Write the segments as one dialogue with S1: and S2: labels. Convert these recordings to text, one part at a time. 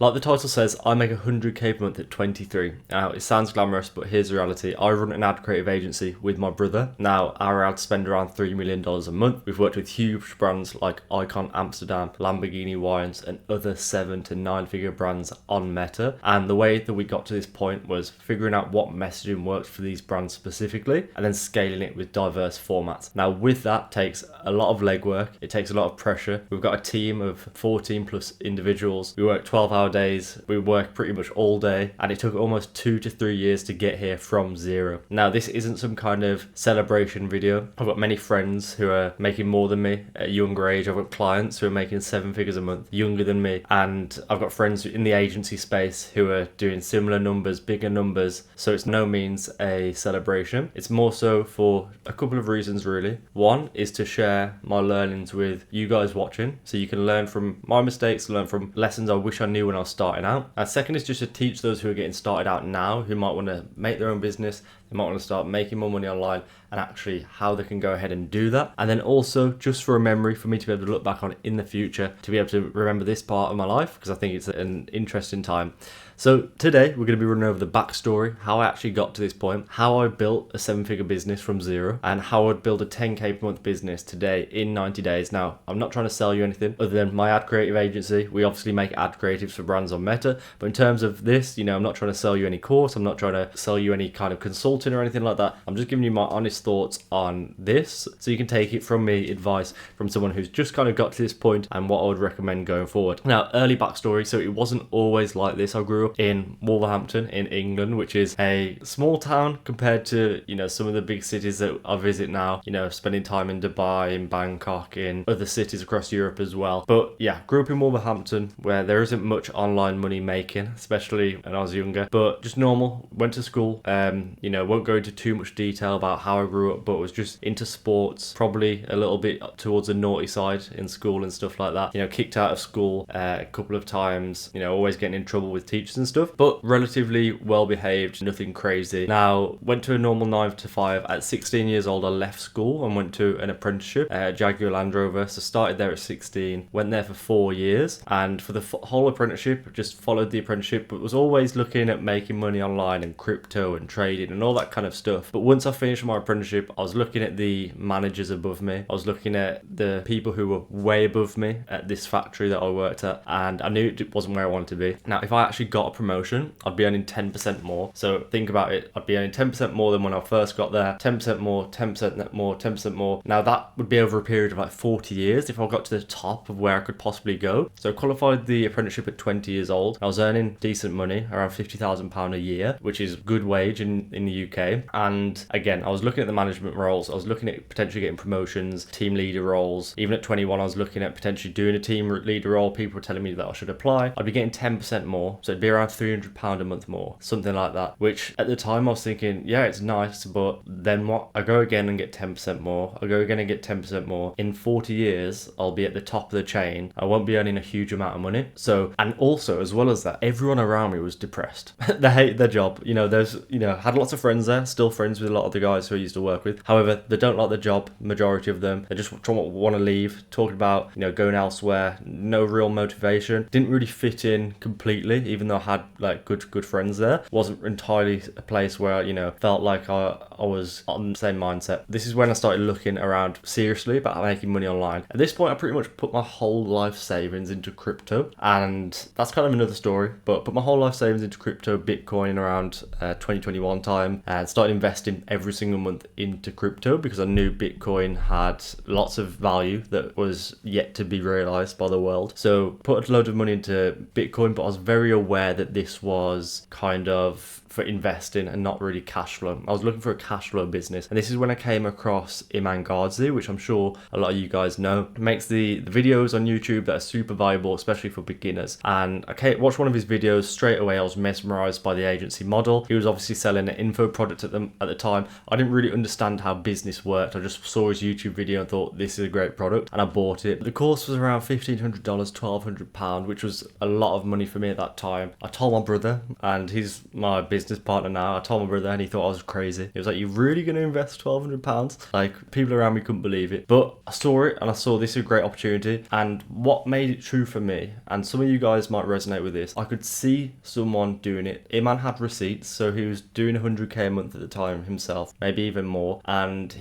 S1: Like the title says, I make 100k per month at 23. Now, it sounds glamorous, but here's the reality. I run an ad creative agency with my brother. Now, our ads spend around $3 million a month. We've worked with huge brands like Icon Amsterdam, Lamborghini Wines, and other 7 to 9 figure brands on Meta. And the way that we got to this point was figuring out what messaging works for these brands specifically, and then scaling it with diverse formats. Now, with that takes a lot of legwork. It takes a lot of pressure. We've got a team of 14 plus individuals. We work 12-hour days. We work pretty much all day, and it took almost 2 to 3 years to get here from zero. Now, this isn't some kind of celebration video. I've got many friends who are making more than me at a younger age. I've got clients who are making 7 figures a month younger than me, and I've got friends in the agency space who are doing similar numbers, bigger numbers. So it's no means a celebration. It's more so for a couple of reasons, really. One is to share my learnings with you guys watching, so you can learn from my mistakes, learn from lessons I wish I knew when I was starting out. And second is just to teach those who are getting started out now, who might want to make their own business, they might want to start making more money online, and actually how they can go ahead and do that. And then also just for a memory for me to be able to look back on in the future, to be able to remember this part of my life, because I think it's an interesting time. So today we're going to be running over the backstory, how I actually got to this point, how I built a 7-figure business from zero, and how I'd build a 10k per month business today in 90 days. Now, I'm not trying to sell you anything other than my ad creative agency. We obviously make ad creatives for brands on Meta, but in terms of this, I'm not trying to sell you any course. I'm not trying to sell you any kind of consulting or anything like that. I'm just giving you my honest thoughts on this, so you can take it from me, advice from someone who's just kind of got to this point, and what I would recommend going forward. Now, early backstory. So it wasn't always like this. I grew up in Wolverhampton in England, which is a small town compared to some of the big cities that I visit now, spending time in Dubai, in Bangkok, in other cities across Europe as well. But yeah, grew up in Wolverhampton, where there isn't much online money making, especially when I was younger, but just normal. Went to school, won't go into too much detail about how I grew up, but was just into sports, probably a little bit towards the naughty side in school and stuff like that. Kicked out of school a couple of times, always getting in trouble with teachers and stuff, but relatively well behaved, nothing crazy. Now, went to a normal 9 to 5. At 16 years old, I left school and went to an apprenticeship at Jaguar Land Rover. So started there at 16, went there for 4 years, and for the whole apprenticeship, just followed the apprenticeship, but was always looking at making money online and crypto and trading and all that kind of stuff. But once I finished my apprenticeship, I was looking at the managers above me. I was looking at the people who were way above me at this factory that I worked at, and I knew it wasn't where I wanted to be. Now, if I actually got a promotion, I'd be earning 10% more. So think about it. I'd be earning 10% more than when I first got there. 10% more, 10% more, 10% more. Now that would be over a period of like 40 years if I got to the top of where I could possibly go. So I qualified the apprenticeship at 20 years old. I was earning decent money, around £50,000 a year, which is good wage in the UK. And again, I was looking at the management roles. I was looking at potentially getting promotions, team leader roles. Even at 21, I was looking at potentially doing a team leader role. People were telling me that I should apply. I'd be getting 10% more. So it'd be around £300 a month more, something like that, which at the time I was thinking, yeah, it's nice, but then what? I go again and get 10% more. I go again and get 10% more. In 40 years, I'll be at the top of the chain. I won't be earning a huge amount of money. So, and also as well as that, everyone around me was depressed. They hate their job. Had lots of friends there, still friends with a lot of the guys who I used to work with. However, they don't like their job, majority of them. They just want to leave, talking about, going elsewhere, no real motivation. Didn't really fit in completely, even though I had like good friends there. Wasn't entirely a place where felt like I was on the same mindset. This is when I started looking around seriously about making money online. At this point, I pretty much put my whole life savings into crypto, and that's kind of another story, but put my whole life savings into crypto, Bitcoin around 2021 time, and started investing every single month into crypto because I knew Bitcoin had lots of value that was yet to be realized by the world. So put a load of money into Bitcoin, but I was very aware that this was kind of for investing and not really cash flow. I was looking for a cash flow business, and this is when I came across Iman Gadzhi, which I'm sure a lot of you guys know. He makes the videos on YouTube that are super valuable, especially for beginners. And I watched one of his videos straight away. I was mesmerized by the agency model. He was obviously selling an info product at the time. I didn't really understand how business worked. I just saw his YouTube video and thought this is a great product, and I bought it. The course was around $1,500, £1,200, which was a lot of money for me at that time. I told my brother, and he's my business partner now. I told my brother and he thought I was crazy. He was like, "You're really going to invest £1,200? Like, people around me couldn't believe it. But I saw it and I saw this is a great opportunity. And what made it true for me, and some of you guys might resonate with this, I could see someone doing it. Iman had receipts, so he was doing 100k a month at the time himself, maybe even more, and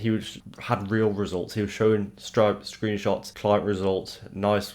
S1: had real results. He was showing Stripe screenshots, client results, nice,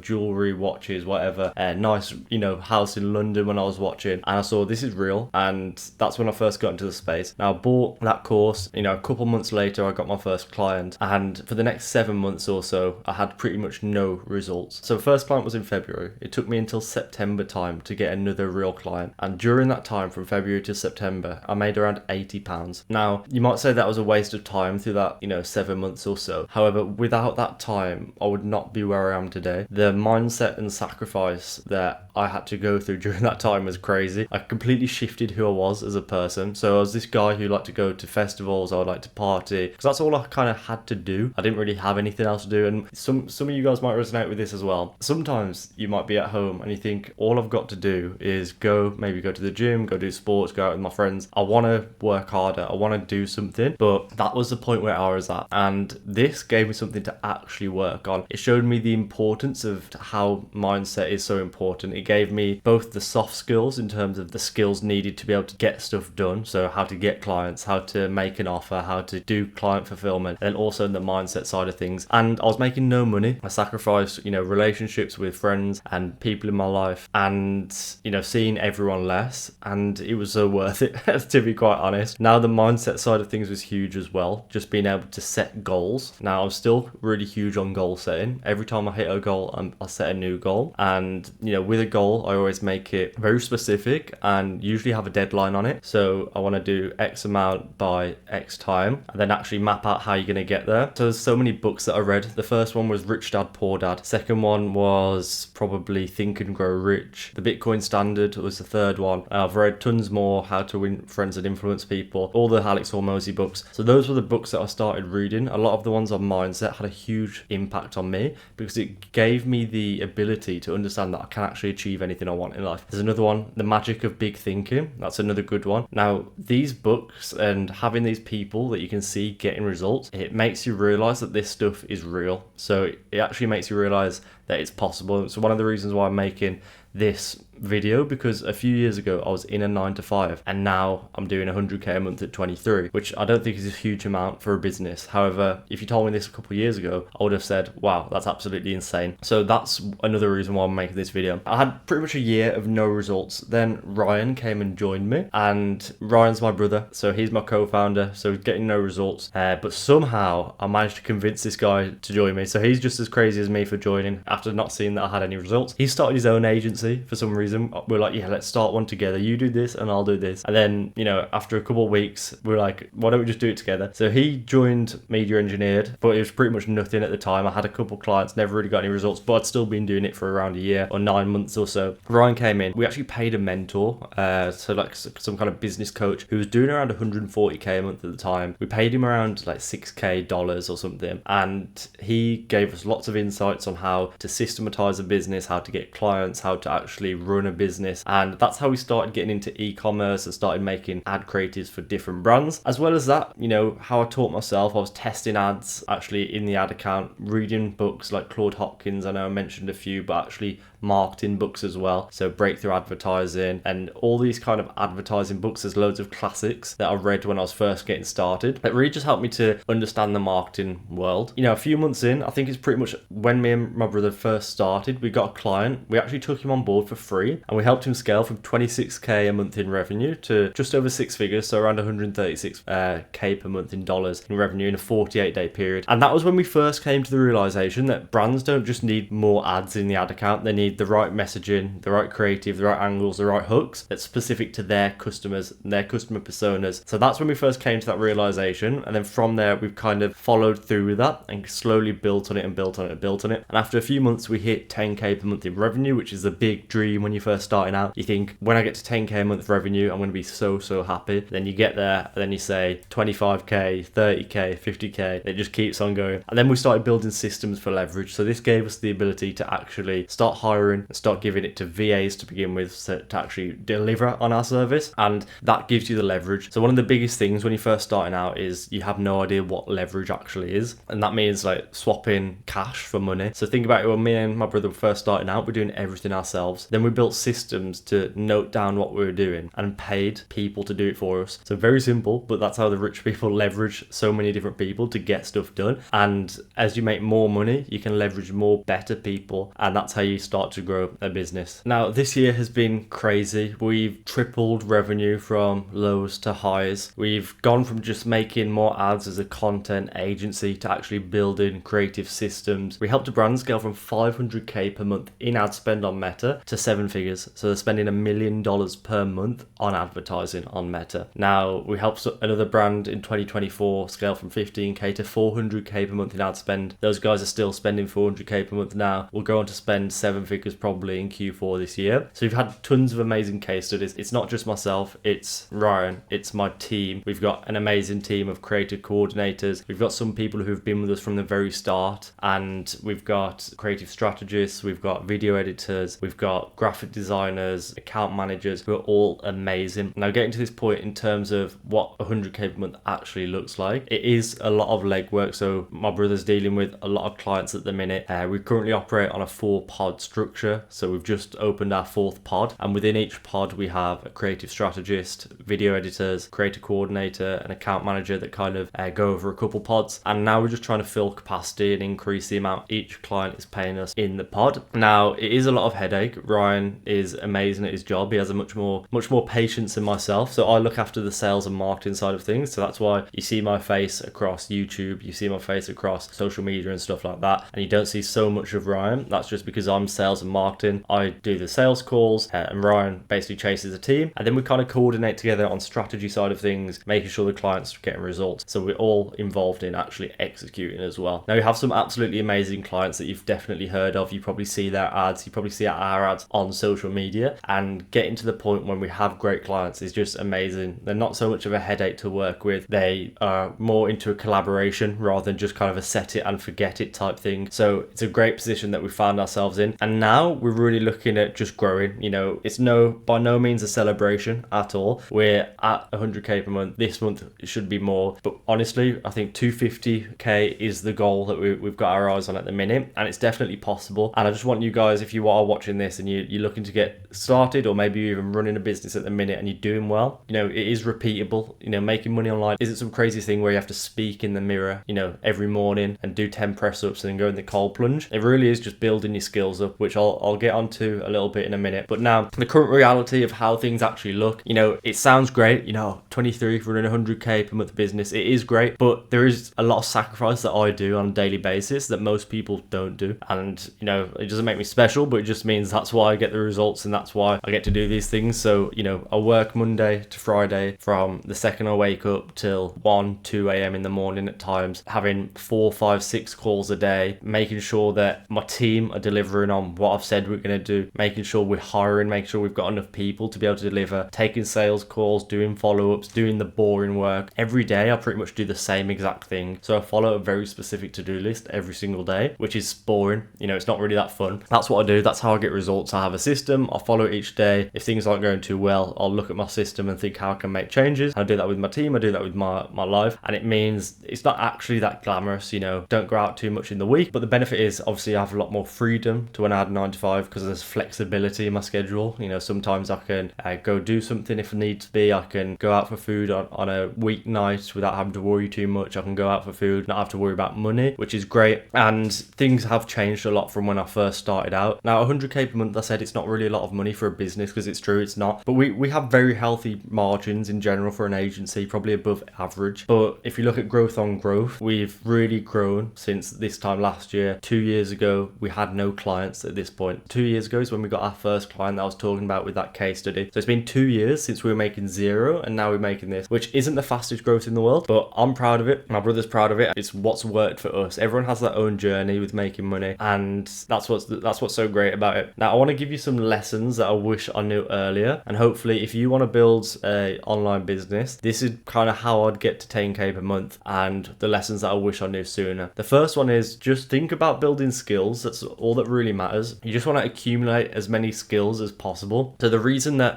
S1: jewelry, watches, whatever, nice, house in London when I was watching, and I saw this is real, and that's when I first got into the space. Now I bought that course, a couple months later I got my first client, and for the next 7 months or so I had pretty much no results. So first client was in February. It took me until September time to get another real client, and during that time from February to September I made around £80. Now you might say that was a waste of time through that 7 months or so. However, without that time I would not be where I am today. The mindset and sacrifice that I had to go through during that time was crazy. I completely shifted who I was as a person. So I was this guy who liked to go to festivals, I would like to party, because that's all I kind of had to do. I didn't really have anything else to do, and some of you guys might resonate with this as well. Sometimes you might be at home and you think all I've got to do is maybe go to the gym, go do sports, go out with my friends. I want to work harder, I want to do something. But that was the point where I was at, and this gave me something to actually work on. It showed me the importance of how mindset is so important. It gave me both the soft skills in terms of the skills needed to be able to get stuff done, so how to get clients, how to make an offer, how to do client fulfillment, and also the mindset side of things. And I was making no money. I sacrificed relationships with friends and people in my life, and seeing everyone less, and it was so worth it to be quite honest. Now the mindset side of things was huge as well, just being able to set goals. Now I'm still really huge on goal setting. Every time I hit a goal, I set a new goal, and with a goal I always make it very specific and usually have a deadline on it. So I want to do X amount by X time, and then actually map out how you're going to get there. So there's so many books that I read. The first one was Rich Dad Poor Dad. Second one was probably Think and Grow Rich. The Bitcoin Standard was the third one. I've read tons more, How to Win Friends and Influence People, all the Alex Hormozi books. So those were the books that I started reading. A lot of the ones on mindset had a huge impact on me because it gave me the ability to understand that I can actually achieve anything I want in life. There's another one, The Magic of Big Thinking. That's another good one. Now, these books and having these people that you can see getting results, it makes you realize that this stuff is real. So it actually makes you realize that it's possible. So one of the reasons why I'm making this video, because a few years ago I was in a 9-to-5 and now I'm doing 100k a month at 23, which I don't think is a huge amount for a business. However, if you told me this a couple of years ago, I would have said, wow, that's absolutely insane. So that's another reason why I'm making this video. I had pretty much a year of no results. Then Ryan came and joined me, and Ryan's my brother, so he's my co-founder, so he's getting no results, but somehow I managed to convince this guy to join me. So he's just as crazy as me for joining after not seeing that I had any results. He started his own agency for some reason. We're like, yeah, let's start one together. You do this and I'll do this. And then, after a couple of weeks, we're like, why don't we just do it together? So he joined Media Engineered, but it was pretty much nothing at the time. I had a couple of clients, never really got any results, but I'd still been doing it for around a year or 9 months or so. Ryan came in. We actually paid a mentor, so like some kind of business coach who was doing around 140k a month at the time. We paid him around like $6k or something, and he gave us lots of insights on how to systematize a business, how to get clients, how to actually run a business. And that's how we started getting into e-commerce and started making ad creatives for different brands. As well as that, how I taught myself, I was testing ads actually in the ad account, reading books like Claude Hopkins. I know I mentioned a few, but actually marketing books as well, so Breakthrough Advertising and all these kind of advertising books. There's loads of classics that I read when I was first getting started that really just helped me to understand the marketing world. A few months in, I think it's pretty much when me and my brother first started, we got a client. We actually took him on board for free and we helped him scale from 26k a month in revenue to just over 6 figures, so around 136k per month in dollars in revenue in a 48-day period. And that was when we first came to the realization that brands don't just need more ads in the ad account, they need the right messaging, the right creative, the right angles, the right hooks that's specific to their customers, their customer personas. So that's when we first came to that realization, and then from there we've kind of followed through with that and slowly built on it and built on it and built on it. And after a few months we hit 10k per month in revenue, which is a big dream when when you're first starting out. You think, when I get to 10k a month revenue, I'm going to be so happy. Then you get there, and then you say 25k, 30k, 50k. It just keeps on going. And then we started building systems for leverage. So this gave us the ability to actually start hiring and start giving it to VAs to begin with, so to actually deliver on our service. And that gives you the leverage. So one of the biggest things when you're first starting out is you have no idea what leverage actually is. And that means like swapping cash for money. So think about it, when me and my brother were first starting out, we're doing everything ourselves. Then we built systems to note down what we were doing and paid people to do it for us. So very simple, but that's how the rich people leverage so many different people to get stuff done. And as you make more money, you can leverage more better people, and that's how you start to grow a business. Now, this year has been crazy. We've tripled revenue from lows to highs. We've gone from just making more ads as a content agency to actually building creative systems. We helped a brand scale from 500k per month in ad spend on Meta to 7 figures. So they're spending $1 million per month on advertising on Meta. Now, we helped another brand in 2024 scale from 15k to 400k per month in ad spend. Those guys are still spending 400k per month now. We'll go on to spend 7 figures probably in Q4 this year. So we've had tons of amazing case studies. It's not just myself, it's Ryan, it's my team. We've got an amazing team of creative coordinators. We've got some people who've been with us from the very start, and we've got creative strategists, we've got video editors, we've got graphic designers, account managers who are all amazing. Now, getting to this point in terms of what 100k per month actually looks like, it is a lot of legwork. So my brother's dealing with a lot of clients at the minute. We currently operate on a 4-pod structure. So we've just opened our 4th pod, and within each pod we have a creative strategist, video editors, creative coordinator, an account manager that kind of go over a couple pods. And now we're just trying to fill capacity and increase the amount each client is paying us in the pod. Now, it is a lot of headache. Ryan is amazing at his job. He has a much more patience than myself. So I look after the sales and marketing side of things. So that's why you see my face across YouTube, you see my face across social media and stuff like that, and you don't see so much of Ryan. That's just because I'm sales and marketing. I do the sales calls, and Ryan basically chases a team, and then we kind of coordinate together on strategy side of things, making sure the clients are getting results. So we're all involved in actually executing as well. Now, we have some absolutely amazing clients that you've definitely heard of. You probably see their ads, you probably see our ads on social media, and getting to the point when we have great clients is just amazing. They're not so much of a headache to work with. They are more into a collaboration rather than just kind of a set it and forget it type thing. So it's a great position that we found ourselves in. And now we're really looking at just growing. You know, it's by no means a celebration at all. We're at 100k per month. This month it should be more. But honestly, I think 250k is the goal that we've got our eyes on at the minute. And it's definitely possible. And I just want you guys, if you are watching this and you're looking to get started, or maybe you're even running a business at the minute and you're doing well, you know, it is repeatable. You know, making money online isn't some crazy thing where you have to speak in the mirror, you know, every morning and do 10 press ups and then go in the cold plunge. It really is just building your skills up, which I'll get onto a little bit in a minute. But now, the current reality of how things actually look, you know, it sounds great, you know, 23 running 100k per month business, it is great, but there is a lot of sacrifice that I do on a daily basis that most people don't do. And, you know, it doesn't make me special, but it just means that's why I get the results and that's why I get to do these things. So, you know, I work Monday to Friday from the second I wake up till 1, 2 a.m. in the morning at times, having 4, 5, 6 calls a day, making sure that my team are delivering on what I've said we're going to do, making sure we're hiring, making sure we've got enough people to be able to deliver, taking sales calls, doing follow-ups, doing the boring work. Every day I pretty much do the same exact thing. So I follow a very specific to-do list every single day, which is boring. You know, it's not really that fun. That's what I do. That's how I get results. I have a system. I follow it each day. If things aren't going too well, I'll look at my system and think how I can make changes. I do that with my team. I do that with my life. And it means it's not actually that glamorous, you know, don't go out too much in the week. But the benefit is obviously I have a lot more freedom to when I had 9 to 5 because there's flexibility in my schedule. You know, sometimes I can go do something if I need to be. I can go out for food on a weeknight without having to worry too much. I can go out for food, not have to worry about money, which is great. And things have changed a lot from when I first started out. Now, 100k per month, I said it's not really a lot of money for a business because it's true, it's not. But we have very healthy margins in general for an agency, probably above average. But if you look at growth on growth, we've really grown since this time last year. 2 years ago, we had no clients at this point. 2 years ago is when we got our first client that I was talking about with that case study. So it's been 2 years since we were making 0 and now we're making this, which isn't the fastest growth in the world, but I'm proud of it. My brother's proud of it. It's what's worked for us. Everyone has their own journey with making money, and that's what's so great about it. Now, I want to give you some lessons that I wish I knew earlier. And hopefully if you want to build a online business, this is kind of how I'd get to 10k per month, and the lessons that I wish I knew sooner. The first one is just think about building skills. That's all that really matters. You just want to accumulate as many skills as possible. So the reason that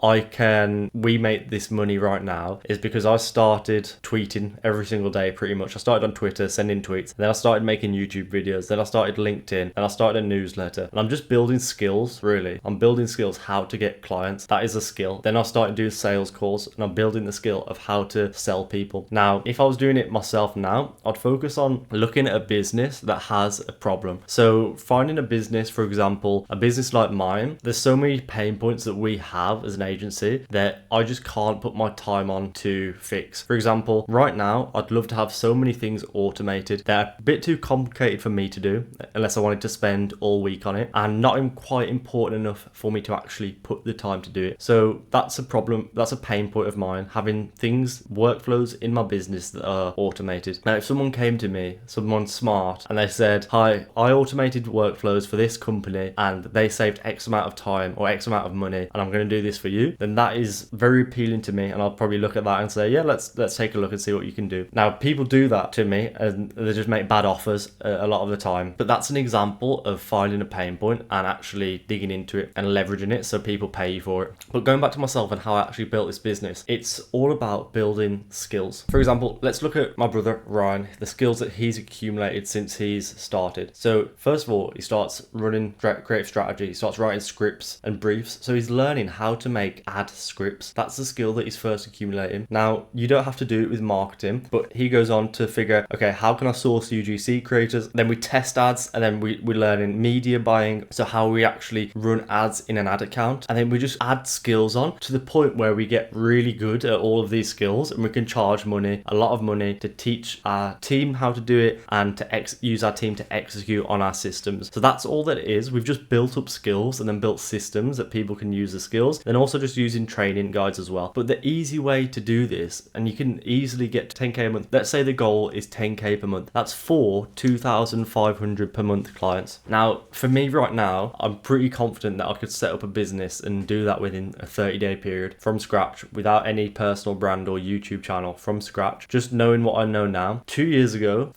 S1: we make this money right now is because I started tweeting every single day pretty much. I started on Twitter sending tweets, then I started making YouTube videos, then I started LinkedIn, then I started a newsletter, and I'm just building skills. Really, I'm building skills how to get clients. That is a skill. Then I started doing sales calls, and I'm building the skill of how to sell people. Now if I was doing it myself now, I'd focus on looking at a business that has a problem. So finding a business, for example, a business like mine, there's so many pain points that we have as an agency that I just can't put my time on to fix. For example, right now I'd love to have so many things automated that are a bit too complicated for me to do unless I wanted to spend all week on it, and not quite important enough for me to actually put the time to do it. So that's a problem. That's a pain point of mine, having things, workflows in my business that are automated. Now if someone came to me, someone smart, and they said, hi, I automated workflows for this company and they saved X amount of time or X amount of money, and I'm going to do this for you, then that is very appealing to me, and I'll probably look at that and say, yeah, let's take a look and see what you can do. Now people do that to me and they just make bad offers a lot of the time, but that's an example of finding a pain point and actually digging into it and leveraging it so people pay you for it. But going back to myself and how I actually built this business, it's all about building skills. For example, let's look at my brother Ryan, the skills that he's accumulated since he's started. So first of all, he starts running creative strategy, he starts writing scripts and briefs, so he's learning how to make ad scripts. That's the skill that he's first accumulating. Now you don't have to do it with marketing, but he goes on to figure, okay, how can I source UGC creators? Then we test ads, and then we're learning media buying, so how we actually run ads in an ad account, and then we just add skills on to the point where we get really good at all of these skills, and we can charge money, a lot of money, to teach our team how to do it and to use our team to execute on our systems. So that's all that it is. We've just built up skills and then built systems that people can use the skills, then also just using training guides as well. But the easy way to do this, and you can easily get to 10k a month, let's say the goal is 10k per month, that's for 2,500 per month clients. Now for me right now, I'm pretty confident that I could set up a business and do that within a 30-day period from scratch without any personal brand or YouTube channel, from scratch, just knowing what I know now. 3 years ago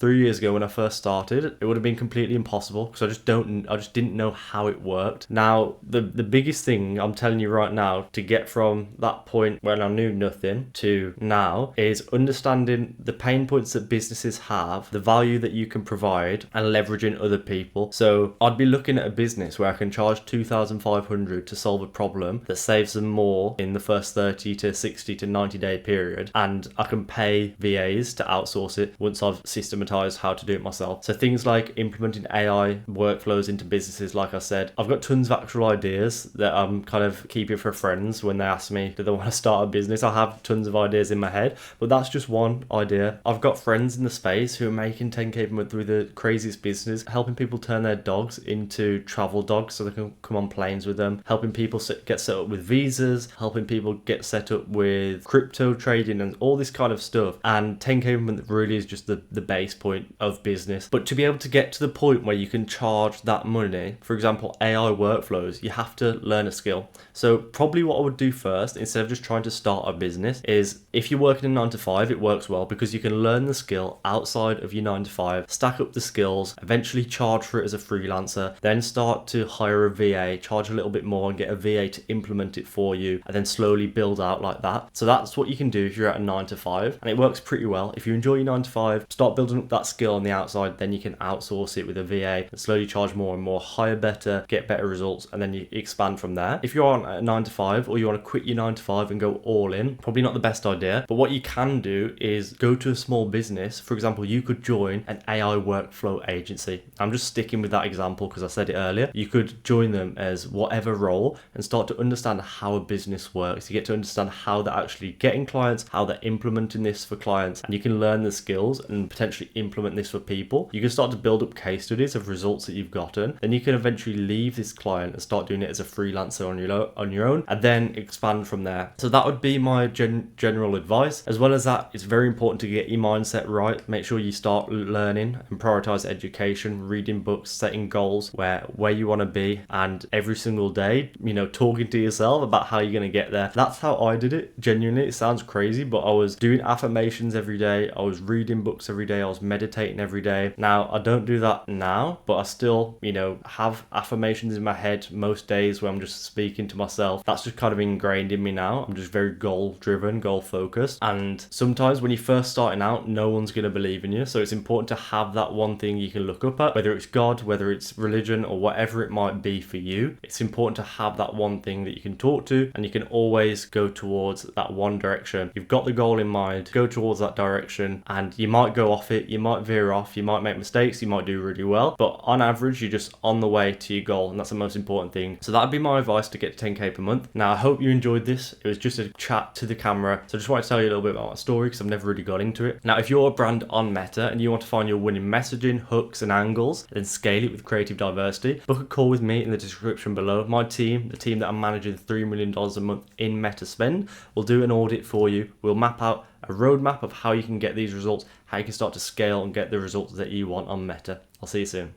S1: when I first started, it would have been completely impossible because I just didn't know how it worked. Now the biggest thing I'm telling you right now to get from that point when I knew nothing to now is understanding the pain points that businesses have, the value that you can provide, and leveraging other people. So I'd be looking at a business where I can charge 2,500 to solve a problem that saves them more in the first 30 to 60 to 90 day period, and I can pay VAs to outsource it once I've systematized how to do it myself. So things like implementing AI workflows into businesses, like I said, I've got tons of actual ideas that I'm kind of keeping for friends when they ask me, do they want to start a business? I have tons of ideas in my head, but that's just one idea. I've got friends in the space who are making 10k per month through the craziest business, helping people turn their dogs into travel dogs so they can come on planes with them, helping people get set up with visas, helping people get set up with crypto trading and all this kind of stuff. And 10k per month really is just the base point of business. But to be able to get to the point where you can charge that money, for example, AI workflows, you have to learn a skill. So probably what I would do first, instead of just trying to start a business, is if you're working in 9 to 5, it works well because you can learn the skill outside of your 9 to 5, stack up the skills, eventually charge for it as a freelancer, then start to hire a VA, charge a little bit more and get a VA to implement it for you, and then slowly build out like that. So that's what you can do if you're at a 9 to 5, and it works pretty well. If you enjoy your 9 to 5, start building up that skill on the outside, then you can outsource it with a VA and slowly charge more and more, hire better, get better results, and then you expand from there. If you're on a 9 to 5 or you want to quit your 9 to 5 and go all in, probably not the best idea. But what you can do is go to a small business. For example, you could join an AI workflow agency. I'm just sticking with that example because I said it earlier. You could join them as whatever role and start to understand how a business works. You get to understand how they're actually getting clients, how they're implementing this for clients, and you can learn the skills and potentially implement this for people. You can start to build up case studies of results that you've gotten. Then you can eventually leave this client and start doing it as a freelancer on your own, and then expand from there. So that would be my general advice. As well as that, it's very important to get your mindset right. Make sure you start learning and prioritize education, reading books, setting goals where you want to be, and every single day, talking to yourself about how you're going to get there. That's how I did it. Genuinely, it sounds crazy, but I was doing affirmations every day. I was reading books every day. I was meditating every day. Now, I don't do that now, but I still, have affirmations in my head most days where I'm just speaking to myself. That's just kind of ingrained in me now. I'm just very goal driven, goal focused. And sometimes when you're first starting out, no one's going to believe in you. So it's important to have that one thing you can look up at, whether it's God, whether it's religion, or whatever it might be for you. It's important to have that one thing that you can talk to, and you can always go towards that one direction. You've got the goal in mind, go towards that direction, and you might go off it, you might veer off, you might make mistakes, you might do really well, but on average, you're just on the way to your goal, and that's the most important thing. So that'd be my advice to get to 10k per month. Now, I hope you enjoyed this. It was just a chat to the camera, so I just wanted to tell you a little bit about my story because I've never really got into it. Now, if you're a brand on Meta and you want to find your winning messaging, hooks, and angles, then scale it with creative diversity, book a call with me in the description below. My team, the team that I'm managing $3 million a month in Meta spend, will do an audit for you. We'll map out a roadmap of how you can get these results, how you can start to scale and get the results that you want on Meta. I'll see you soon.